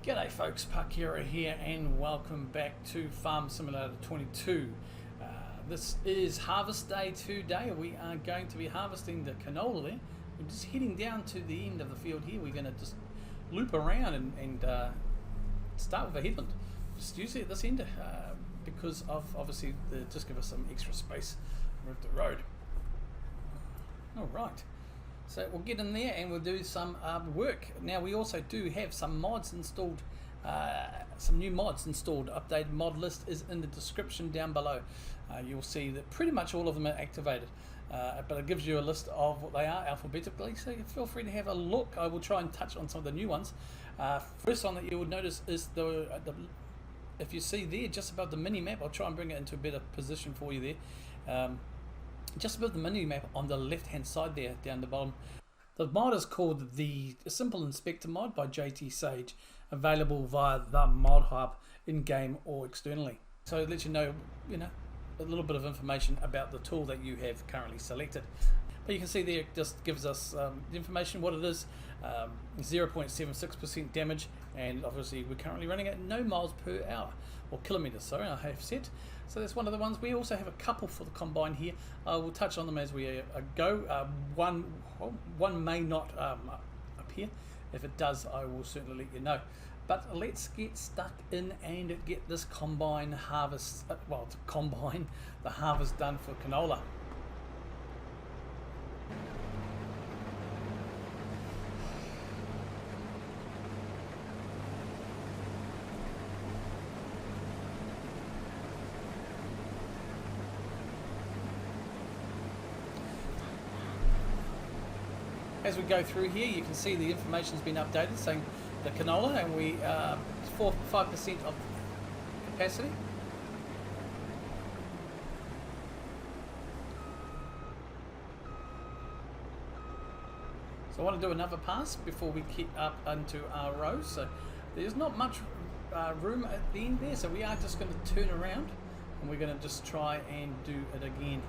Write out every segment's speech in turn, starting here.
G'day folks, Parkera here and welcome back to Farm Simulator 22. This is harvest day today. We are going to be harvesting the canola there. We're just heading down to the end of the field here. We're going to just loop around and start with a headland. Just use it at this end because of obviously just give us some extra space with the road. Alright. So we'll get in there and we'll do some work. Now we also do have some mods installed, some new mods installed. Updated mod list is in the description down below. You'll see that pretty much all of them are activated, but it gives you a list of what they are alphabetically, so feel free to have a look. I will try and touch on some of the new ones. First one that you will notice is the if you see there just above the mini map, I'll try and bring it into a better position for you there. Just above the mini map on the left hand side there, down the bottom. The mod is called the Simple Inspector mod by JT Sage, available via the mod hub in game or externally. So it lets you know, a little bit of information about the tool that you have currently selected. But you can see there it just gives us the information, what it is, 0.76% damage, and obviously we're currently running at no miles per hour, or kilometers, sorry, I have set. So that's one of the ones. We also have a couple for the combine here. We'll touch on them as we go. One may not appear. If it does, I will certainly let you know. But let's get stuck in and get this combine harvest, the harvest done for canola. As we go through here, you can see the information's been updated saying the canola, and we 5% of capacity. So I want to do another pass before we get up into our rows. So there's not much room at the end there, so we are just going to turn around and we're going to just try and do it again.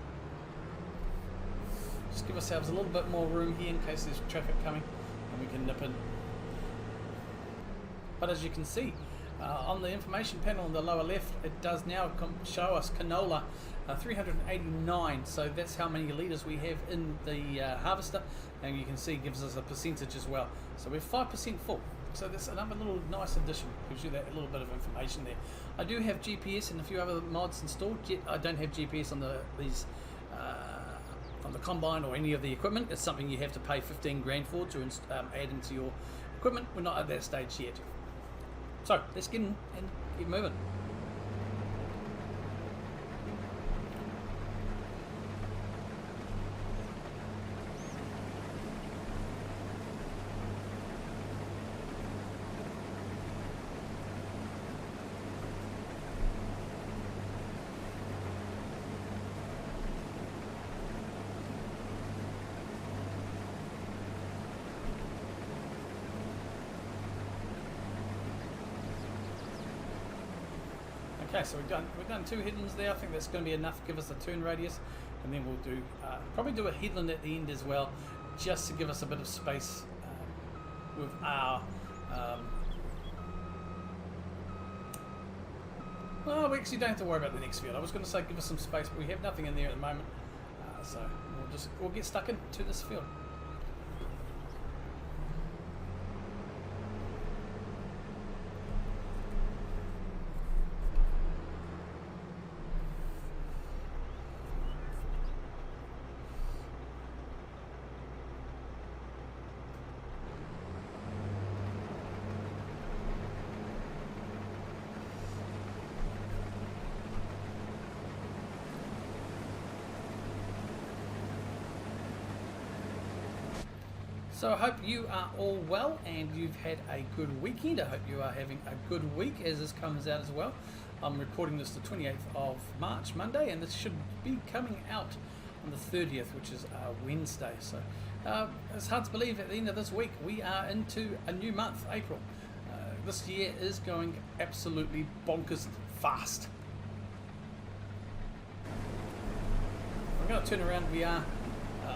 Just give ourselves a little bit more room here in case there's traffic coming and we can nip in. But as you can see on the information panel on the lower left, it does now show us canola 389, so that's how many litres we have in the harvester, and you can see it gives us a percentage as well. So we're 5% full, so that's another little nice addition, gives you that a little bit of information there. I do have GPS and a few other mods installed, yet I don't have GPS on on the combine or any of the equipment. It's something you have to pay 15 grand for to add into your equipment. We're not at that stage yet. So let's get in and keep moving. Okay, so we've done two headlands there. I think that's going to be enough to give us a turn radius, and then we'll do probably do a headland at the end as well, just to give us a bit of space with our. Well, we actually don't have to worry about the next field. I was going to say give us some space, but we have nothing in there at the moment, so we'll get stuck into this field. So I hope you are all well and you've had a good weekend. I hope you are having a good week as this comes out as well. I'm recording this the 28th of March, Monday, and this should be coming out on the 30th, which is Wednesday. So it's hard to believe at the end of this week we are into a new month, April. This year is going absolutely bonkers fast. I'm going to turn around.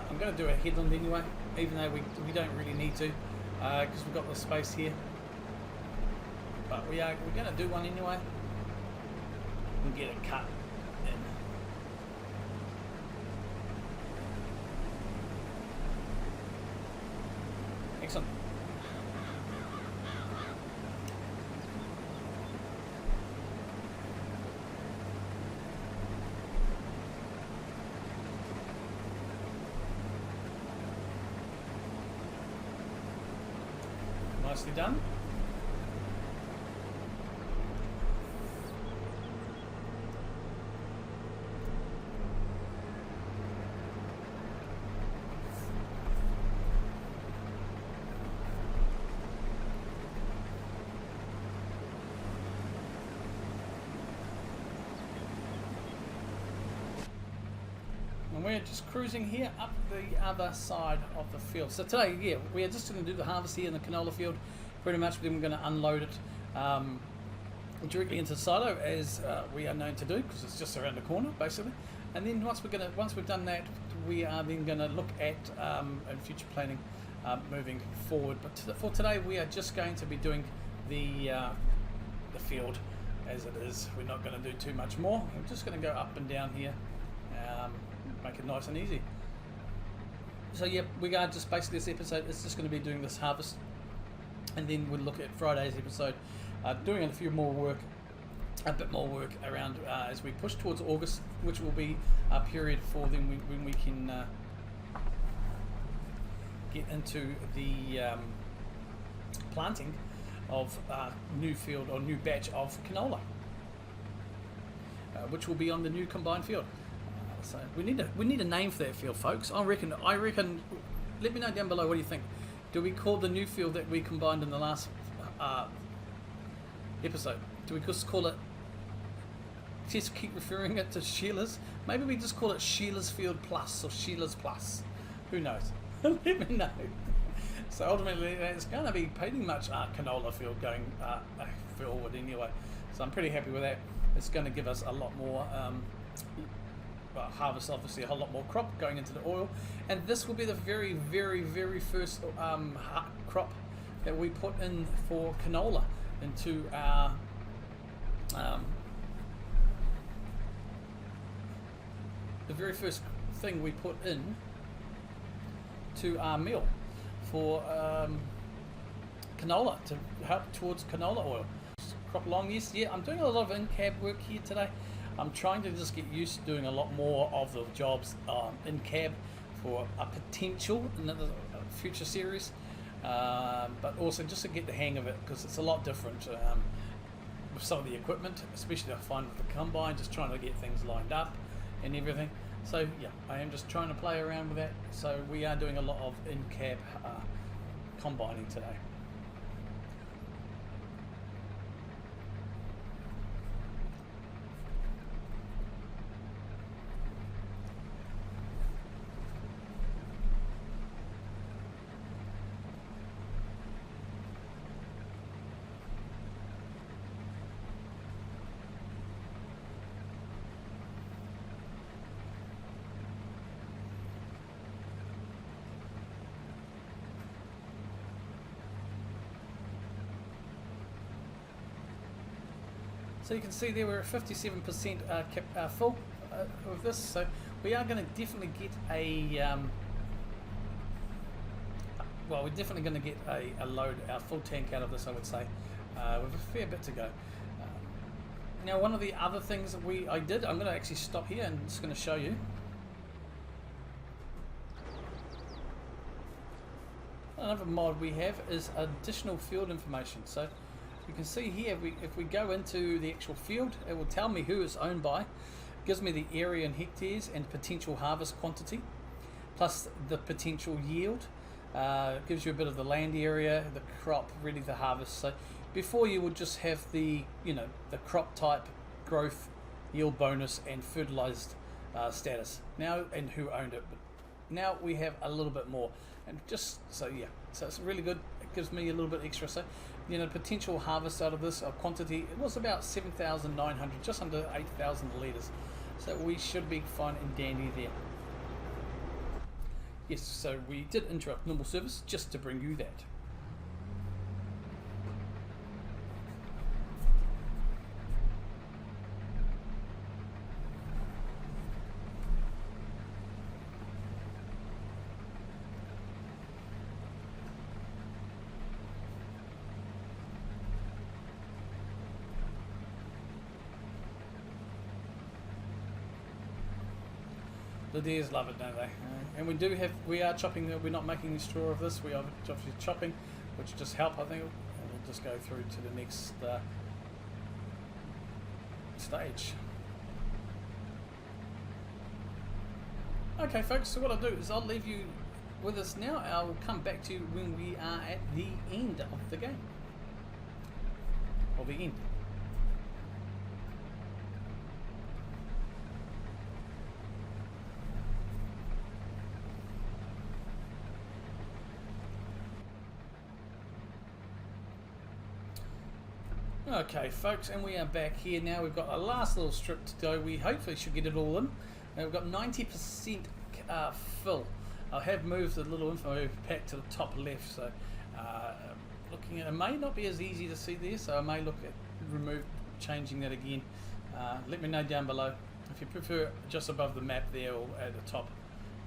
I'm going to do a headland anyway, even though we don't really need to, because we've got the space here. but we're going to do one anyway and get it cut in. Excellent. Nicely done. And we're just cruising here up the other side of the field. So today, yeah, we are just going to do the harvest here in the canola field. Pretty much, then we're going to unload it directly into the silo, as we are known to do, because it's just around the corner, basically. And then once we've done that, we are then going to look at future planning moving forward. But for today, we are just going to be doing the field as it is. We're not going to do too much more. We're just going to go up and down here. Make it nice and easy. So yeah, we are just basically, this episode is just going to be doing this harvest, and then we'll look at Friday's episode, doing a bit more work around as we push towards August, which will be a period for then when we can get into the planting of new field or new batch of canola, which will be on the new combined field. So we need a name for that field, folks. I reckon. Let me know down below, what do you think? Do we call the new field that we combined in the last episode? Do we just call it? Just keep referring it to Sheila's. Maybe we just call it Sheila's Field Plus or Sheila's Plus. Who knows? Let me know. So ultimately, it's going to be pretty much our canola field going forward anyway. So I'm pretty happy with that. It's going to give us a lot more. Harvest, obviously a whole lot more crop going into the oil, and this will be the very, very, very first crop that we put in for canola into our the very first thing we put in to our meal for canola, to help towards canola oil. Crop along, yes, yeah, I'm doing a lot of in-cab work here today. I'm trying to just get used to doing a lot more of the jobs in cab for a potential another future series, but also just to get the hang of it, because it's a lot different with some of the equipment, especially I find with the combine, just trying to get things lined up and everything. So yeah, I am just trying to play around with that. So we are doing a lot of in-cab combining today. So you can see there we're at 57% full with this, so we are going to definitely get a we're definitely going to get a load, our full tank out of this, I would say, with a fair bit to go. Now, one of the other things that I'm going to actually stop here and just going to show you. Another mod we have is additional field information. So you can see here, if we go into the actual field, it will tell me who it's owned by, gives me the area in hectares and potential harvest quantity, plus the potential yield. Gives you a bit of the land area, the crop ready to harvest. So before you would just have the the crop type, growth, yield bonus, and fertilized status. Now, and who owned it. But now we have a little bit more, and just so it's really good. It gives me a little bit extra. So potential harvest out of this quantity, it was about 7,900, just under 8,000 litres. So we should be fine and dandy there. Yes, so we did interrupt normal service just to bring you that. The deers love it, don't they? And we are chopping. We're not making straw of this. We are obviously chopping, which just help, I think. And we'll just go through to the next stage. Okay, folks. So what I'll do is I'll leave you with us now. I will come back to you when we are at the end of the game, or the end. Okay, folks, and we are back here now. We've got a last little strip to go. We hopefully should get it all in. And we've got 90% fill. I have moved the little info pack to the top left, so looking at it may not be as easy to see there, so I may look at changing that again. Let me know down below if you prefer just above the map there or at the top.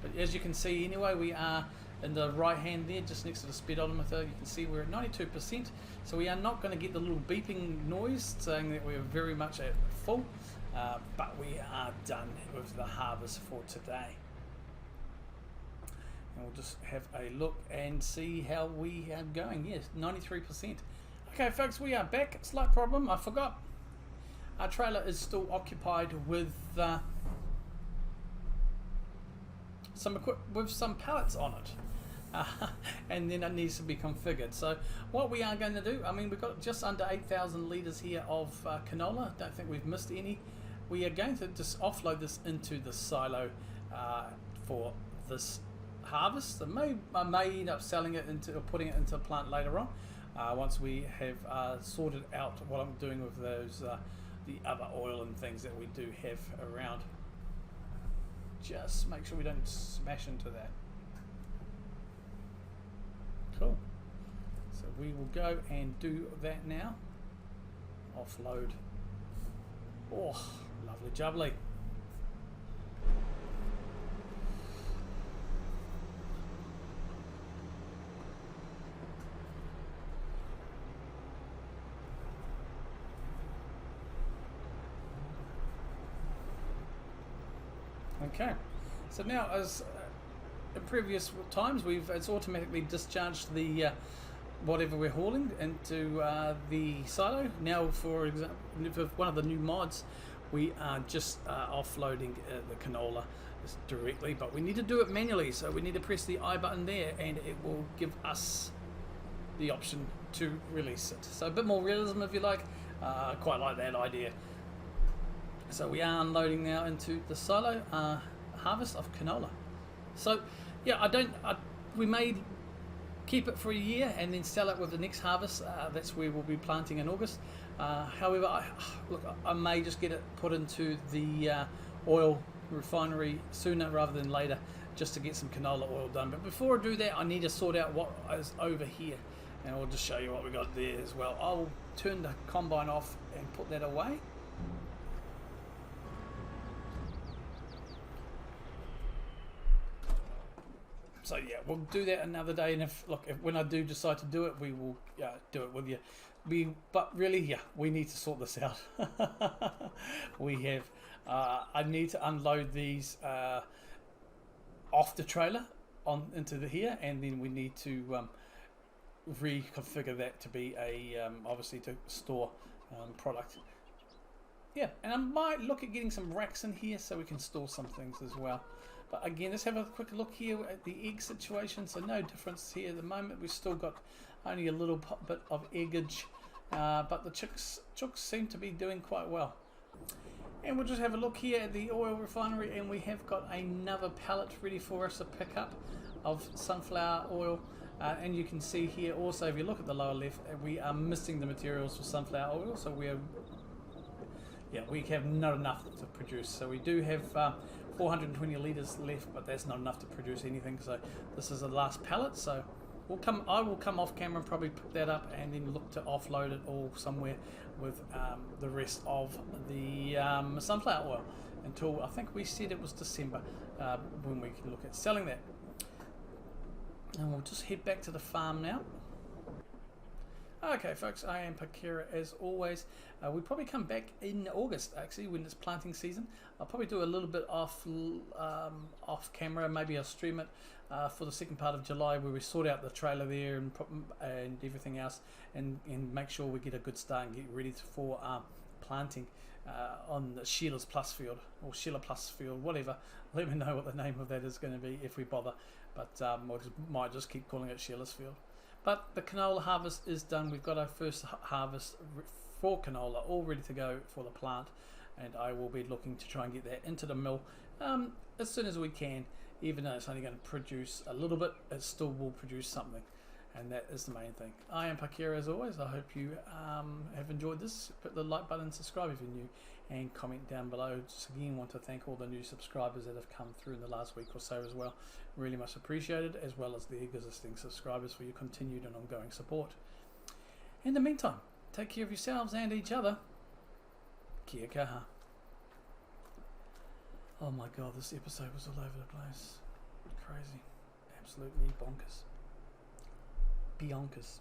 But as you can see anyway, we are in the right hand there, just next to the speedometer. You can see we're at 92%, so we are not going to get the little beeping noise saying that we're very much at full, but we are done with the harvest for today. And we'll just have a look and see how we are going. Yes, 93%. Okay, folks, we are back. Slight problem, I forgot. Our trailer is still occupied with some pallets on it. And then it needs to be configured. So what we are going to do, I mean, we've got just under 8,000 litres here of canola. Don't think we've missed any. We are going to just offload this into the silo for this harvest. I may end up selling it or putting it into a plant later on, once we have sorted out what I'm doing with those the other oil and things that we do have around. Just make sure we don't smash into that. Cool. So we will go and do that now. Offload. Oh, lovely jubbly. Okay, so now as in previous times, it's automatically discharged the whatever we're hauling into the silo. Now, for example, with one of the new mods, we are just offloading the canola directly, but we need to do it manually. So we need to press the I button there, and it will give us the option to release it. So a bit more realism, if you like. Quite like that idea. So we are unloading now into the silo harvest of canola. So yeah, we may keep it for a year and then sell it with the next harvest. That's where we'll be planting in August. However, I may just get it put into the oil refinery sooner rather than later, just to get some canola oil done. But before I do that, I need to sort out what is over here, and I'll just show you what we got there as well. I'll turn the combine off and put that away. So yeah, we'll do that another day, and if when I do decide to do it, we will do it with you. But really, yeah, we need to sort this out. We have. I need to unload these off the trailer into here, and then we need to reconfigure that to be a obviously to store product. Yeah, and I might look at getting some racks in here so we can store some things as well. But again, let's have a quick look here at the egg situation. So no difference here at the moment. We've still got only a little bit of eggage, but the chooks seem to be doing quite well. And we'll just have a look here at the oil refinery, and we have got another pallet ready for us to pick up of sunflower oil. And you can see here also, if you look at the lower left, we are missing the materials for sunflower oil. So we have not enough to produce. So we do have 420 litres left, but that's not enough to produce anything. So this is the last pallet. So I will come off camera and probably pick that up, and then look to offload it all somewhere with the rest of the sunflower oil until I think we said it was December when we can look at selling that. And we'll just head back to the farm now. Okay, folks, I am Parkera as always. We probably come back in August, actually, when it's planting season. I'll probably do a little bit off camera. Maybe I'll stream it for the second part of July, where we sort out the trailer there and everything else, and make sure we get a good start and get ready for planting on the Sheila's Plus field, or Sheila Plus field, whatever. Let me know what the name of that is going to be if we bother, but might just keep calling it Sheila's field. But the canola harvest is done. We've got our first harvest for canola all ready to go for the plant, and I will be looking to try and get that into the mill as soon as we can. Even though it's only going to produce a little bit, it still will produce something, and that is the main thing. I am Parkera as always. I hope you have enjoyed this. Put the like button, subscribe if you're new, and comment down below. Just again want to thank all the new subscribers that have come through in the last week or so as well. Really much appreciated, as well as the existing subscribers for your continued and ongoing support. In the meantime, take care of yourselves and each other. Kia kaha. Oh my god, this episode was all over the place. Crazy. Absolutely bonkers. Bionkers.